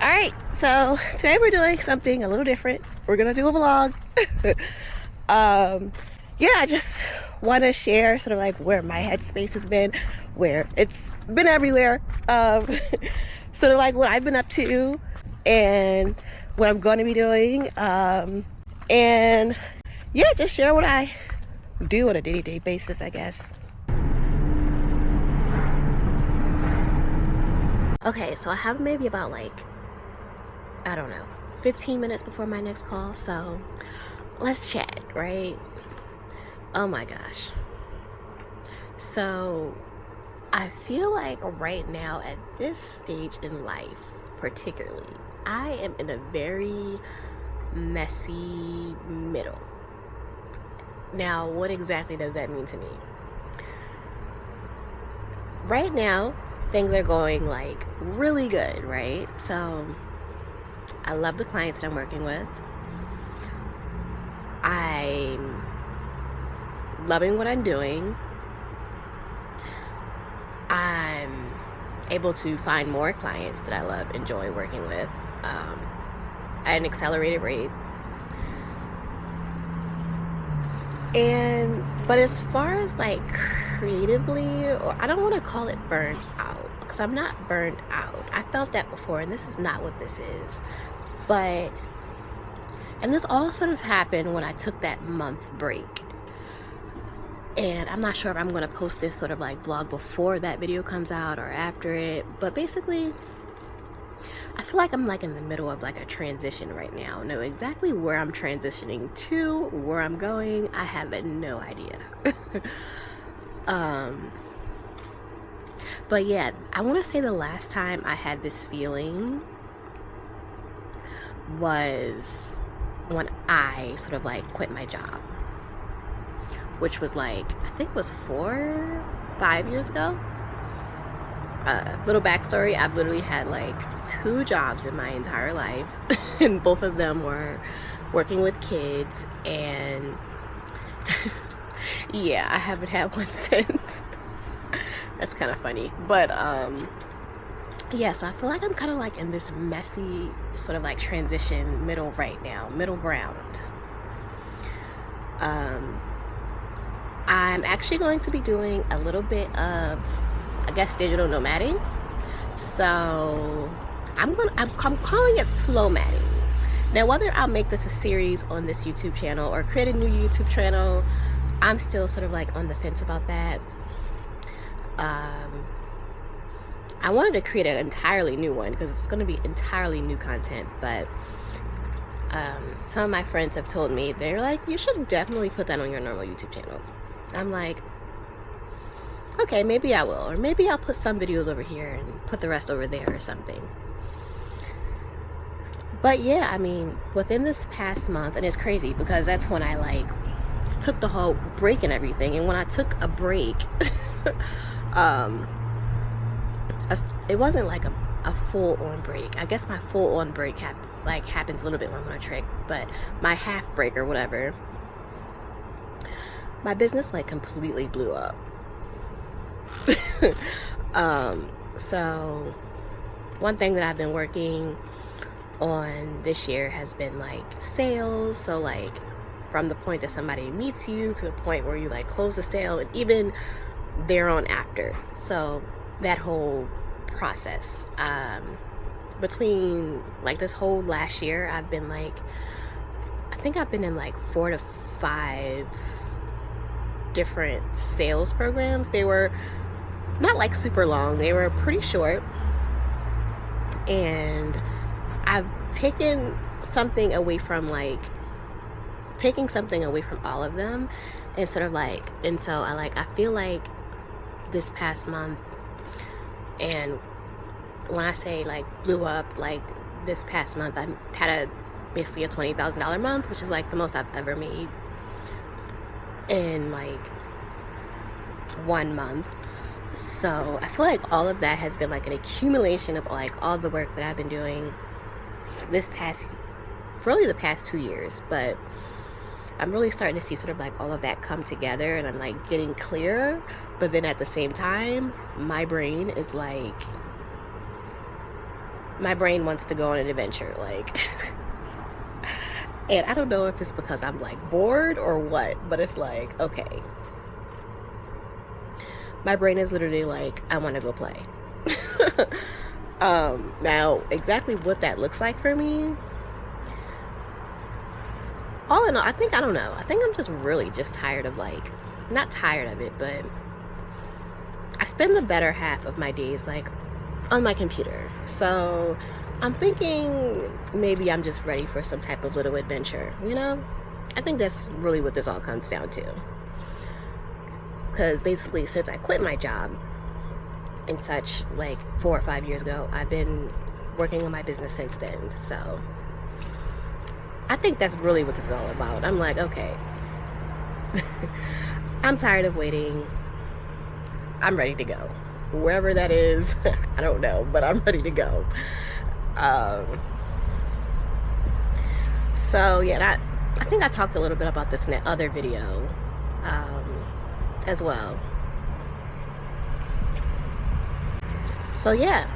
Alright, so today we're doing something a little different. We're gonna do a vlog. Yeah, I just want to share sort of like where my headspace has been, where it's been everywhere. Sort of like what I've been up to and what I'm going to be doing. And yeah, just share what I do on a day-to-day basis, I guess. Okay, so I have maybe about like, I don't know, 15 minutes before my next call, so let's chat, right? Oh my gosh. So I feel like right now at this stage in life, particularly, I am in a very messy middle. Now, what exactly does that mean to me? Right now, things are going like really good, right? So I love the clients that I'm working with. I'm loving what I'm doing. I'm able to find more clients that I love, enjoy working with at an accelerated rate. But as far as like creatively, or I don't want to call it burnt out, because I'm not burnt out. I felt that before, and this is not what this is. And this all sort of happened when I took that month break. And I'm not sure if I'm going to post this sort of like vlog before that video comes out or after it. But basically, I feel like I'm like in the middle of like a transition right now. Know exactly where I'm transitioning to, where I'm going, I have no idea. But yeah, I want to say the last time I had this feeling was when I sort of like quit my job, which was like, I think it was 5 years ago. Little backstory, I've literally had like 2 jobs in my entire life and both of them were working with kids, and yeah, I haven't had one since. That's kind of funny, but yeah, so I feel like I'm kind of like in this messy sort of like transition middle right now, middle ground. I'm actually going to be doing a little bit of, I guess, digital nomading. So I'm calling it slow madding. Now, whether I'll make this a series on this YouTube channel or create a new YouTube channel, I'm still sort of like on the fence about that. I wanted to create an entirely new one because it's going to be entirely new content, but some of my friends have told me, they're like, you should definitely put that on your normal YouTube channel. I'm like, okay, maybe I will, or maybe I'll put some videos over here and put the rest over there or something. But yeah, I mean, within this past month, and it's crazy because that's when I like took the whole break and everything, and when I took a break, it wasn't like a full-on break. I guess my full-on break happens a little bit when I'm on a trip, but my half break or whatever, my business like completely blew up. So one thing that I've been working on this year has been like sales. So like from the point that somebody meets you to the point where you like close the sale, and even there on after. So that whole process, between like this whole last year, I've been like, I think I've been in like 4 to 5 different sales programs. They were not like super long, they were pretty short, and I've taken something away from all of them, and sort of like, and so I feel like this past month, and when I say like blew up, like this past month I had basically a $20,000 month, which is like the most I've ever made in like 1 month. So I feel like all of that has been like an accumulation of like all the work that I've been doing the past 2 years, but I'm really starting to see sort of like all of that come together, and I'm like getting clearer. But then at the same time, my brain is like my brain wants to go on an adventure, like. And I don't know if it's because I'm like bored or what, but it's like, okay, my brain is literally like, I want to go play. Now exactly what that looks like for me, all in all, I don't know, I think I'm just really just tired of, like, not tired of it, but I spend the better half of my days like on my computer. So I'm thinking maybe I'm just ready for some type of little adventure, you know? I think that's really what this all comes down to. Because basically, since I quit my job and such, like 4 or 5 years ago, I've been working on my business since then. So I think that's really what this is all about. I'm like, okay, I'm tired of waiting. I'm ready to go. Wherever that is, I don't know, but I'm ready to go. So yeah, I think I talked a little bit about this in that other video as well. So yeah,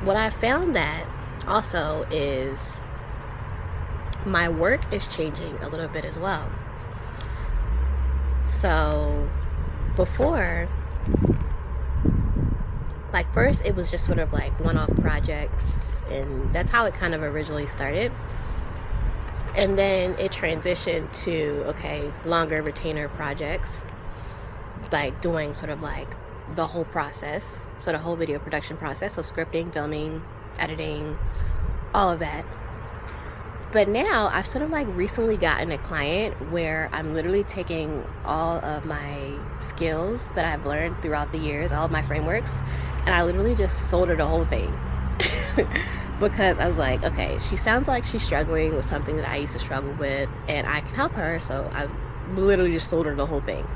what I found that also is my work is changing a little bit as well. So before, like, first it was just sort of like one-off projects, and that's how it kind of originally started. And then it transitioned to, okay, longer retainer projects, like doing sort of like the whole process, so the whole video production process, so scripting, filming, editing, all of that. But now I've sort of like recently gotten a client where I'm literally taking all of my skills that I've learned throughout the years, all of my frameworks, and I literally just sold her the whole thing. Because I was like, okay, she sounds like she's struggling with something that I used to struggle with, and I can help her, so I literally just sold her the whole thing.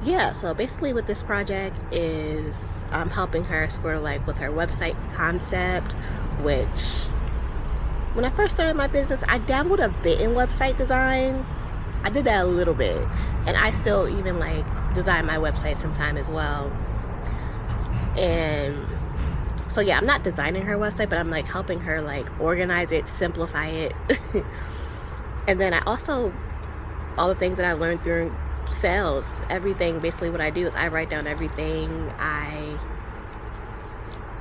Yeah, so basically what this project is, I'm helping her sort of like with her website concept, which when I first started my business, I dabbled a bit in website design. I did that a little bit, and I still even like design my website sometime as well. And so yeah, I'm not designing her website, but I'm like helping her like organize it, simplify it. And then I also, all the things that I learned through sales, everything, basically what I do is I write down everything, I,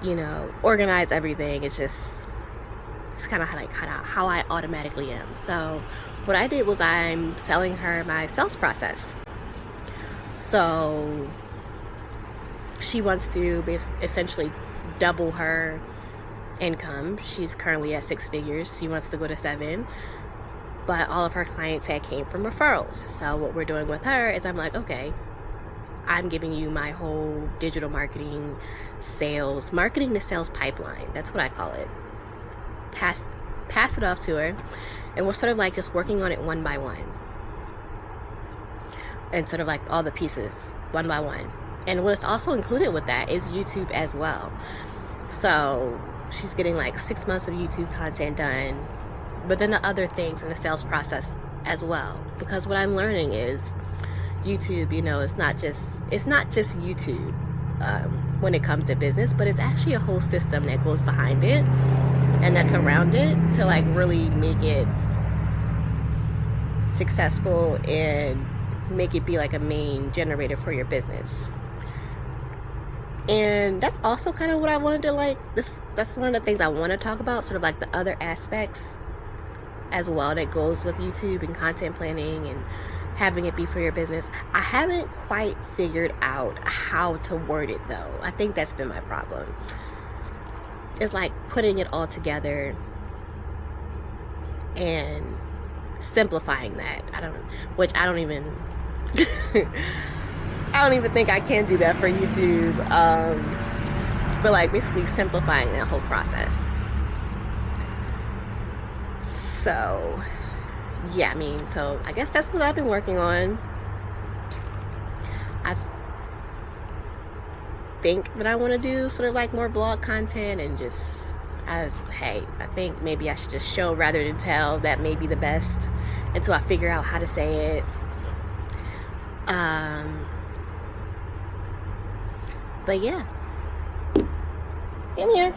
you know, organize everything. It's kind of like how I automatically am. So what I did was I'm selling her my sales process. So she wants to essentially double her income. She's currently at 6 figures. She wants to go to 7. But all of her clients came from referrals. So what we're doing with her is I'm like, okay, I'm giving you my whole digital marketing, marketing to sales pipeline. That's what I call it. Pass it off to her, and we're sort of like just working on it one by one, and sort of like all the pieces one by one. And what's also included with that is YouTube as well. So she's getting like 6 months of YouTube content done, but then the other things in the sales process as well. Because what I'm learning is YouTube, you know, it's not just YouTube when it comes to business, but it's actually a whole system that goes behind it and that's around it to like really make it successful and make it be like a main generator for your business. And that's also kind of what I wanted to like, that's one of the things I want to talk about, sort of like the other aspects as well that goes with YouTube and content planning and having it be for your business. I haven't quite figured out how to word it though. I think that's been my problem. It's like putting it all together and simplifying that. I don't even think I can do that for YouTube. But like basically simplifying that whole process. So yeah, so I guess that's what I've been working on. I think that I want to do sort of like more blog content and I think maybe I should just show rather than tell. That may be the best until I figure out how to say it. But yeah, come here.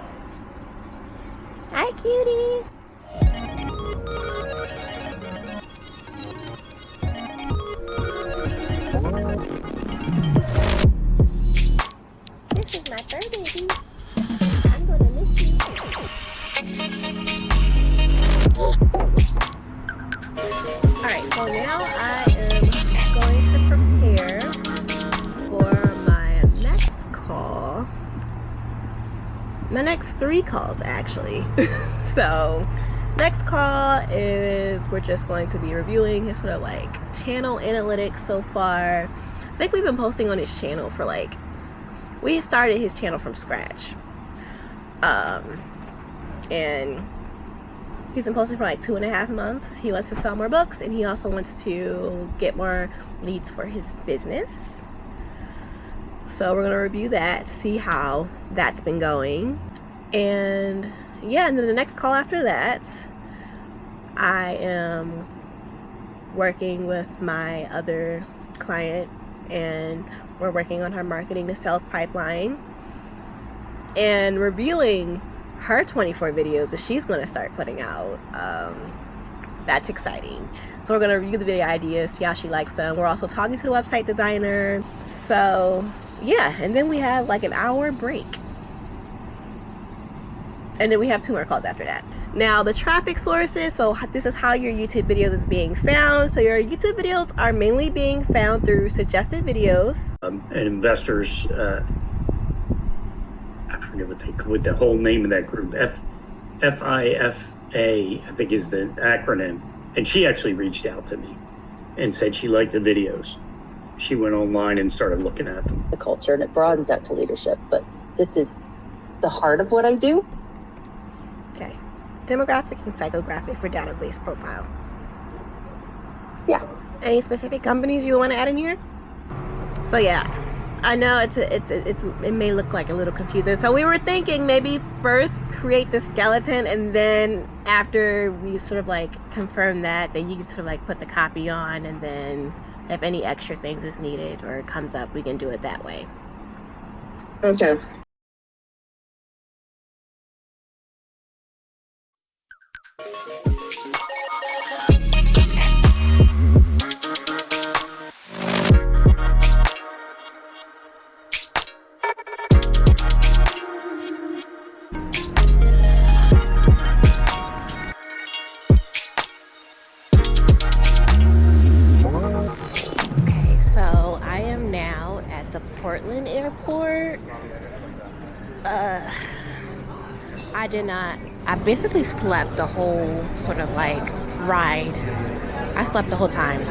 Hi, cutie. This is my fur baby. I'm gonna miss you. Alright, so now I am going to prepare for my next call. My next 3 calls, actually. So, next call is we're just going to be reviewing his sort of like channel analytics so far. I think we've been posting on his channel for like, we started his channel from scratch. And he's been posting for like 2.5 months. He wants to sell more books, and he also wants to get more leads for his business. So we're gonna review that, see how that's been going. And yeah, and then the next call after that, I am working with my other client, and we're working on her marketing to sales pipeline and reviewing her 24 videos that she's going to start putting out. That's exciting. So we're going to review the video ideas, see how she likes them. We're also talking to the website designer. So yeah, and then we have like an hour break, and then we have 2 more calls after that. Now the traffic sources, so this is how your YouTube videos is being found. So your YouTube videos are mainly being found through suggested videos. And investors, I forget what the whole name of that group, FIFA, I think is the acronym. And she actually reached out to me and said she liked the videos. She went online and started looking at them. The culture, and it broadens out to leadership, but this is the heart of what I do. Okay. Demographic and psychographic for database profile. Yeah. Any specific companies you want to add in here? So yeah, I know it may look like a little confusing. So we were thinking maybe first create the skeleton, and then after we sort of like confirm that, then you can sort of like put the copy on, and then if any extra things is needed or comes up, we can do it that way. Okay. Portland airport. I basically slept the whole sort of like ride. I slept the whole time.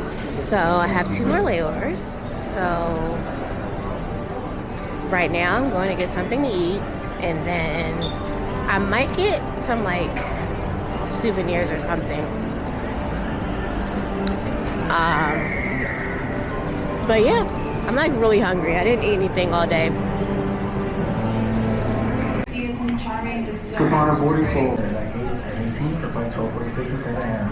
So I have 2 more layovers. So right now I'm going to get something to eat, and then I might get some like souvenirs or something. But yeah, I'm like really hungry. I didn't eat anything all day. So final boarding for 18 for flight 1246 to 7 a.m.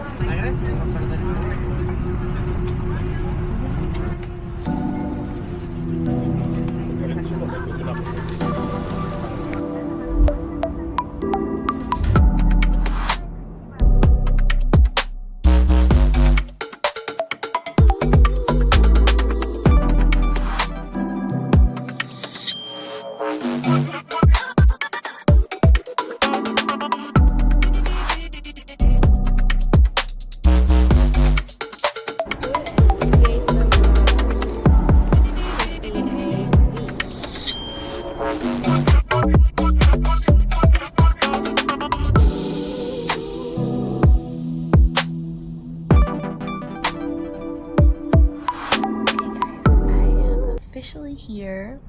Here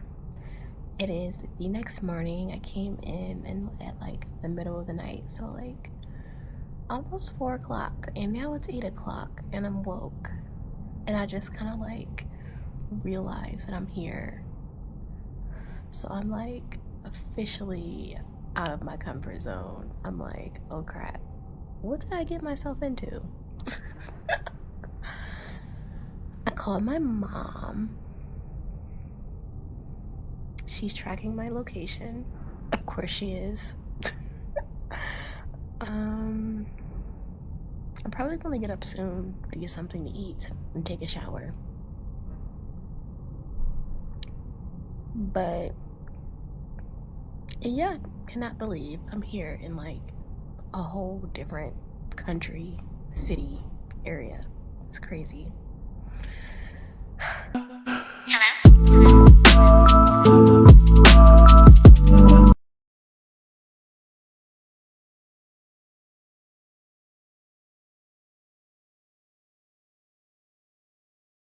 it is the next morning. I came in and at like the middle of the night, so like almost 4 o'clock, and now it's 8 o'clock and I'm woke, and I just kind of like realized that I'm here. So I'm like officially out of my comfort zone. I'm like, oh crap, what did I get myself into? I called my mom. She's tracking my location. Of course she is. I'm probably gonna get up soon to get something to eat and take a shower. But yeah, cannot believe I'm here in like a whole different country, city, area. It's crazy.